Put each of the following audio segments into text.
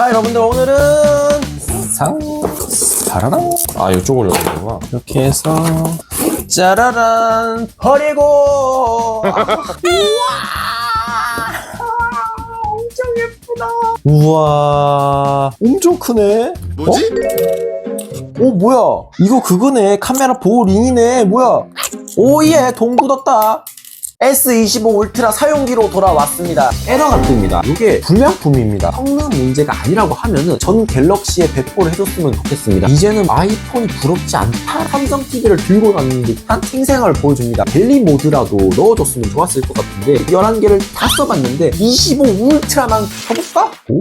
자, 여러분들 오늘은 사라란 이쪽으로 열어보구나. 이렇게 해서 짜라란 버리고 엄청 예쁘다. 우와 엄청 크네. 뭐지? 뭐야 이거 그거네. 카메라 보호 링이네. 뭐야. 오예 돈 굳었다. S25 울트라 사용기로 돌아왔습니다. 에러가 뜹니다. 이게 불량품입니다. 성능 문제가 아니라고 하면은 전 갤럭시에 배포를 해줬으면 좋겠습니다. 이제는 아이폰이 부럽지 않다. 삼성 TV를 들고 가는 듯한 생생함을 보여줍니다. 델리 모드라도 넣어줬으면 좋았을 것 같은데 11개를 다 써봤는데 25 울트라만 써볼까? 오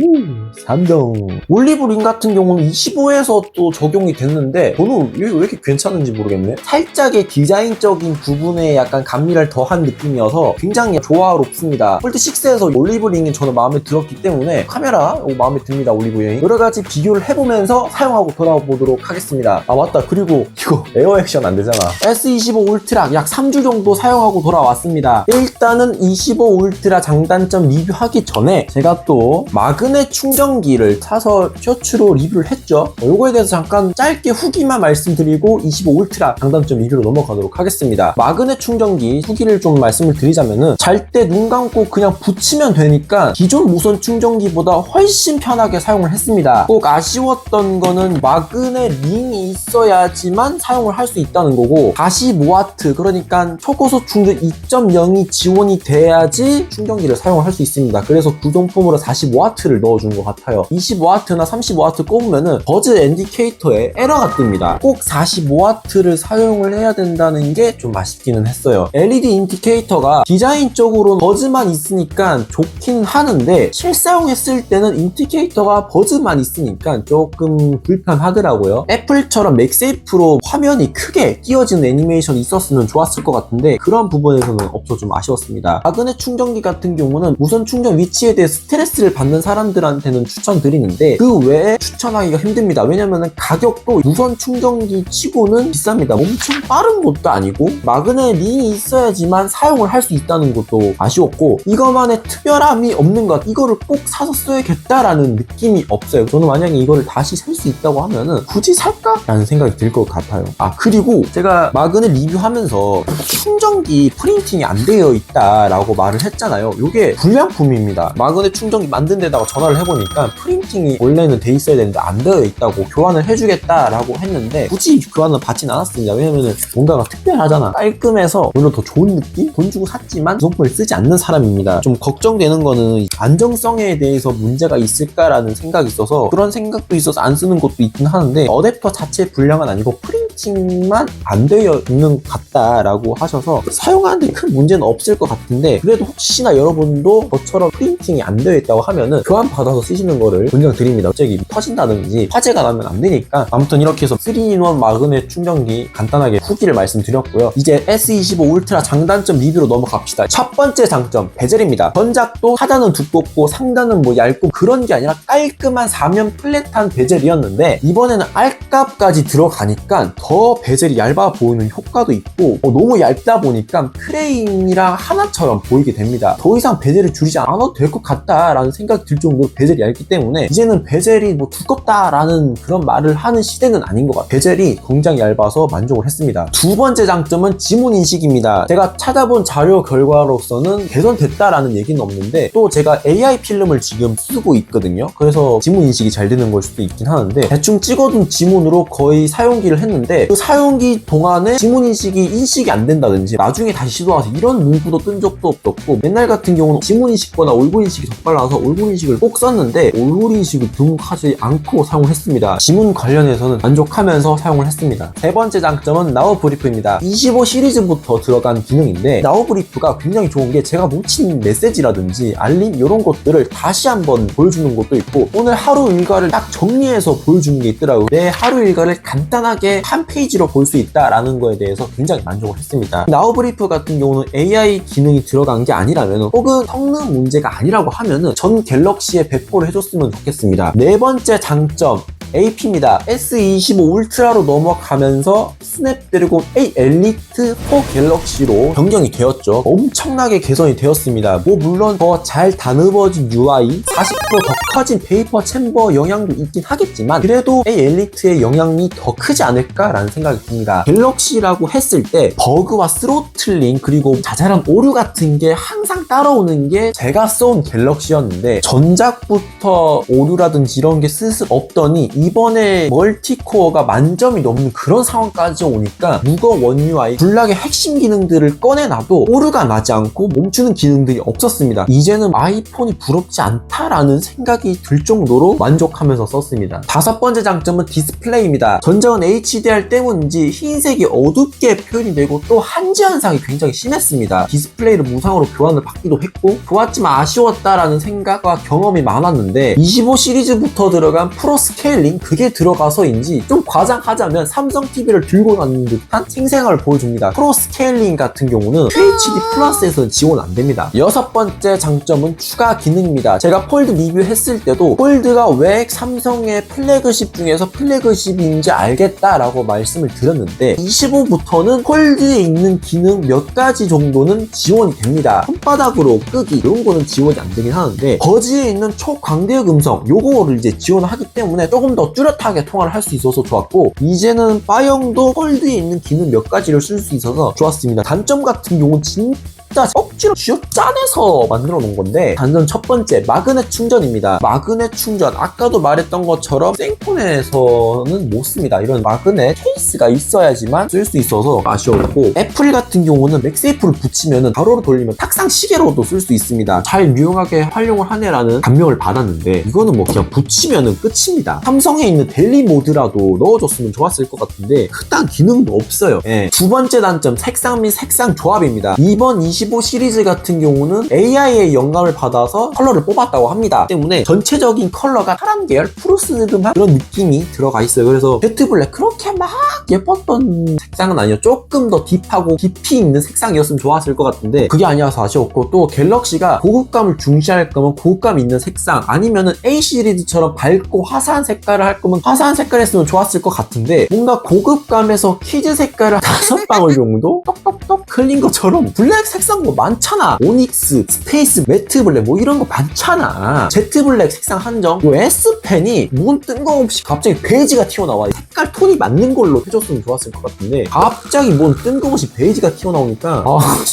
3등. 올리브링 같은 경우는 25에서 또 적용이 됐는데 저는 왜 이렇게 괜찮은지 모르겠네. 살짝의 디자인적인 부분에 약간 감미를 더한 느낌이어서 굉장히 조화롭습니다. 폴드6에서 올리브링이 저는 마음에 들었기 때문에 카메라 마음에 듭니다. 올리브링 여러가지 비교를 해보면서 사용하고 돌아보도록 하겠습니다. 아 맞다, 그리고 이거 에어 액션 안 되잖아. S25 울트라 약 3주 정도 사용하고 돌아왔습니다. 일단은 25 울트라 장단점 리뷰하기 전에 제가 또 마그넷 충전기를 사서 셔츠로 리뷰를 했죠. 요거에 대해서 잠깐 짧게 후기만 말씀드리고 25 울트라 장단점 리뷰로 넘어가도록 하겠습니다. 마그넷 충전기 후기를 좀 말씀을 드리자면은 잘 때 눈 감고 그냥 붙이면 되니까 기존 무선 충전기보다 훨씬 편하게 사용을 했습니다. 꼭 아쉬웠던 거는 마그넷 링이 있어야지만 사용을 할 수 있다는 거고 45W 그러니까 초고속 충전 2.0이 지원이 돼야지 충전기를 사용을 할 수 있습니다. 그래서 구성품으로 45W를 넣어준 것 같아요. 25W나 35W 꼽으면은 버즈 인디케이터에 에러가 뜹니다. 꼭 45W를 사용을 해야 된다는 게 좀 아쉽기는 했어요. LED 인디케이터가 디자인적으로 버즈만 있으니까 좋긴 하는데 실사용했을 때는 인디케이터가 버즈만 있으니까 조금 불편하더라고요. 애플처럼 맥세이프로 화면이 크게 끼워지는 애니메이션이 있었으면 좋았을 것 같은데 그런 부분에서는 없어 좀 아쉬웠습니다. 마그넷 충전기 같은 경우는 무선 충전 위치에 대해 스트레스를 받는 사람들한테는 추천드리는데 그 외에 추천하기가 힘듭니다. 왜냐면은 가격도 무선 충전기 치고는 비쌉니다. 엄청 빠른 것도 아니고 마그넷 링이 있어야지만 사용을 할 수 있다는 것도 아쉬웠고 이거만의 특별함이 없는 것 같아요. 이거를 꼭 사서 써야겠다라는 느낌이 없어요. 저는 만약에 이거를 다시 살 수 있다고 하면은 굳이 살까? 라는 생각이 들 것 같아요. 그리고 제가 마그넷 리뷰하면서 충전기 프린팅이 안 되어 있다라고 말을 했잖아요. 이게 불량품입니다. 마그넷 충전기 만든 데다가 전화를 해보니까 프린팅이 원래는 돼 있어야 되는데 안 되어 있다고 교환을 해주겠다라고 했는데 굳이 교환을 받진 않았습니다. 왜냐면은 뭔가가 특별하잖아. 깔끔해서 오히려 더 좋은 느낌? 돈 주고 샀지만 구성품을 쓰지 않는 사람입니다. 좀 걱정되는 거는 안정성에 대해서 문제가 있을까라는 생각이 있어서 그런 생각도 있어서 안 쓰는 것도 있긴 하는데 어댑터 자체의 불량은 아니고 프린팅만 안 되어 있는 것 같다라고 하셔서 사용하는데 큰 문제는 없을 것 같은데 그래도 혹시나 여러분도 저처럼 프린팅이 안 되어 있다고 하면은 교환 받아서 쓰시는 거를 권장드립니다. 갑자기 터진다든지 화재가 나면 안 되니까. 아무튼 이렇게 해서 3-in-1 마그넷 충전기 간단하게 후기를 말씀드렸고요. 이제 S25 울트라 장단점 리뷰로 넘어갑시다. 첫 번째 장점 베젤입니다. 전작도 하단은 두껍고 상단은 얇고 그런 게 아니라 깔끔한 사면 플랫한 베젤이었는데 이번에는 R값까지 들어가니까 더 베젤이 얇아 보이는 효과도 있고 너무 얇다 보니까 크레인이랑 하나처럼 보이게 됩니다. 더 이상 베젤을 줄이지 않아도 될 것 같다라는 생각이 들 정도로 베젤이 얇기 때문에 이제는 베젤이 두껍다라는 그런 말을 하는 시대는 아닌 것 같아요. 베젤이 굉장히 얇아서 만족을 했습니다. 두 번째 장점은 지문 인식입니다. 제가 찾아본 자료 결과로서는 개선됐다라는 얘기는 없는데 또 제가 AI 필름을 지금 쓰고 있거든요. 그래서 지문 인식이 잘 되는 걸 수도 있긴 하는데 대충 찍어둔 지문으로 거의 사용기를 했는데 그 사용기 동안에 지문 인식이 안 된다든지 나중에 다시 시도해서 이런 문구도 뜬 적도 없었고 맨날 같은 경우는 지문 인식보다 얼굴 인식이 더 빨라서 얼굴 인식을 꼭 썼는데 얼굴 인식을 등록하지 않고 사용을 했습니다. 지문 관련해서는 만족하면서 사용을 했습니다. 세 번째 장점은 나우 브리프입니다. 25 시리즈부터 들어간 기능인데 나우 브리프가 굉장히 좋은 게 제가 놓친 메시지라든지 알림 이런 것들을 다시 한번 보여주는 것도 있고 오늘 하루 일과를 딱 정리해서 보여주는 게 있더라고요. 내 하루 일과를 간단하게 한 페이지로 볼 수 있다라는 거에 대해서 굉장히 만족을 했습니다. 나우 브리프 같은 경우는 AI 기능이 들어간 게 아니라면 혹은 성능 문제가 아니라고 하면은 전 갤럭시에 배포를 해줬으면 좋겠습니다. 네 번째 장점 AP입니다. S25 울트라로 넘어가면서 스냅드래곤 8 엘리트 4 갤럭시로 변경이 되었죠. 엄청나게 개선이 되었습니다. 뭐 물론 더 잘 다듬어진 UI, 40%더 커진 베이퍼 챔버 영향도 있긴 하겠지만 그래도 8 엘리트의 영향이 더 크지 않을까라는 생각이 듭니다. 갤럭시라고 했을 때 버그와 스로틀링 그리고 자잘한 오류 같은 게 항상 따라오는 게 제가 써온 갤럭시였는데 전작부터 오류라든지 이런 게 슬슬 없더니 이번에 멀티코어가 만점이 넘는 그런 상황까지 오니까 무거 원 UI 블락의 핵심 기능들을 꺼내놔도 오류가 나지 않고 멈추는 기능들이 없었습니다. 이제는 아이폰이 부럽지 않다라는 생각이 들 정도로 만족하면서 썼습니다. 다섯 번째 장점은 디스플레이입니다. 전작은 HDR 때문인지 흰색이 어둡게 표현이 되고 또 한지 현상이 굉장히 심했습니다. 디스플레이를 무상으로 교환을 받기도 했고 좋았지만 아쉬웠다라는 생각과 경험이 많았는데 25 시리즈부터 들어간 프로 스케일링 그게 들어가서인지 좀 과장하자면 삼성 TV를 들고 다니는 듯한 생생함을 보여줍니다. 프로 스케일링 같은 경우는 QHD 플러스에서는 지원 안 됩니다. 여섯 번째 장점은 추가 기능입니다. 제가 폴드 리뷰했을 때도 폴드가 왜 삼성의 플래그십 중에서 플래그십인지 알겠다라고 말씀을 드렸는데 25부터는 폴드에 있는 기능 몇 가지 정도는 지원이 됩니다. 손바닥으로 끄기 이런 거는 지원이 안 되긴 하는데 버즈에 있는 초광대역 음성 요거를 이제 지원하기 때문에 조금 더 뚜렷하게 통화를 할 수 있어서 좋았고 이제는 바형도 폴드에 있는 기능 몇 가지를 쓸 수 있어서 좋았습니다. 단점 같은 경우는 진짜 억지로 쥐어짜내서 만들어 놓은 건데 단점 첫 번째 마그넷 충전입니다. 마그넷 충전 아까도 말했던 것처럼 생폰에서는 못 씁니다. 이런 마그넷 케이스가 있어야지만 쓸 수 있어서 아쉬웠고 애플 같은 경우는 맥세이프를 붙이면 바로 돌리면 탁상 시계로도 쓸 수 있습니다. 잘 유용하게 활용을 하네라는 감명을 받았는데 이거는 뭐 그냥 붙이면 끝입니다. 삼성에 있는 데일리 모드라도 넣어줬으면 좋았을 것 같은데 그딴 기능도 없어요. 예. 두 번째 단점 색상 및 색상 조합입니다. 이번 25 시리즈 같은 경우는 AI의 영감을 받아서 컬러를 뽑았다고 합니다. 때문에 전체적인 컬러가 파란 계열 푸르스름한 그런 느낌이 들어가 있어요. 그래서 제트블랙 그렇게 막 예뻤던 색상은 아니에요. 조금 더 딥하고 깊이 있는 색상이었으면 좋았을 것 같은데 그게 아니라서 아쉬웠고 또 갤럭시가 고급감을 중시할 거면 고급감 있는 색상 아니면은 A 시리즈처럼 밝고 화사한 색깔을 할 거면 화사한 색깔 했으면 좋았을 것 같은데 뭔가 고급감에서 키즈 색깔을 5방울 정도 똑똑똑 흘린 것처럼 블랙 색상 뭐 많잖아. 오닉스, 스페이스, 매트 블랙 뭐 이런 거 많잖아. 제트 블랙 색상 한정. 요 S펜이 뭔 뜬금없이 갑자기 베이지가 튀어나와. 색깔 톤이 맞는 걸로 해줬으면 좋았을 것 같은데 갑자기 뭔 뜬금없이 베이지가 튀어나오니까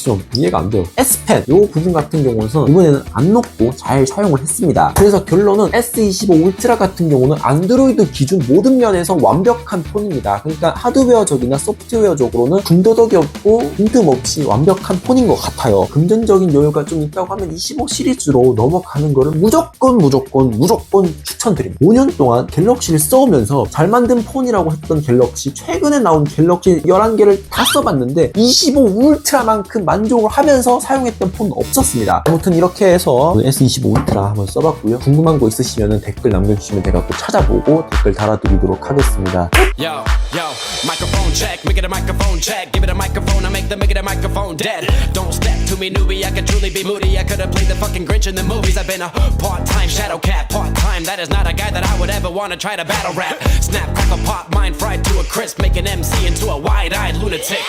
좀 이해가 안 돼요. S펜 요 부분 같은 경우는 이번에는 안 녹고 잘 사용을 했습니다. 그래서 결론은 S25 울트라 같은 경우는 안드로이드 기준 모든 면에서 완벽한 폰입니다. 그러니까 하드웨어적이나 소프트웨어적으로는 군더더기 없고 빈틈없이 완벽한 폰인 것 같아요. 금전적인 여유가 좀 있다고 하면 25 시리즈로 넘어가는 거를 무조건 추천드립니다. 5년 동안 갤럭시를 써오면서 잘 만든 폰이라고 했던 갤럭시 최근에 나온 갤럭시 11개를 다 써봤는데 25 울트라만큼 만족을 하면서 사용했던 폰은 없었습니다. 아무튼 이렇게 해서 S25 울트라 한번 써봤고요. 궁금한 거 있으시면 댓글 남겨주시면 제가 또 찾아보고 댓글 달아드리도록 하겠습니다. Yo, microphone check, make it a microphone check. Give it a microphone, I make it a microphone dead. Don't step to me, newbie, I could truly be moody. I could have played the fucking Grinch in the movies. I've been a part-time shadow cat, part-time. That is not a guy that I would ever want to try to battle rap. Snap, crackle, pop, mind fried to a crisp. Make an MC into a wide-eyed lunatic.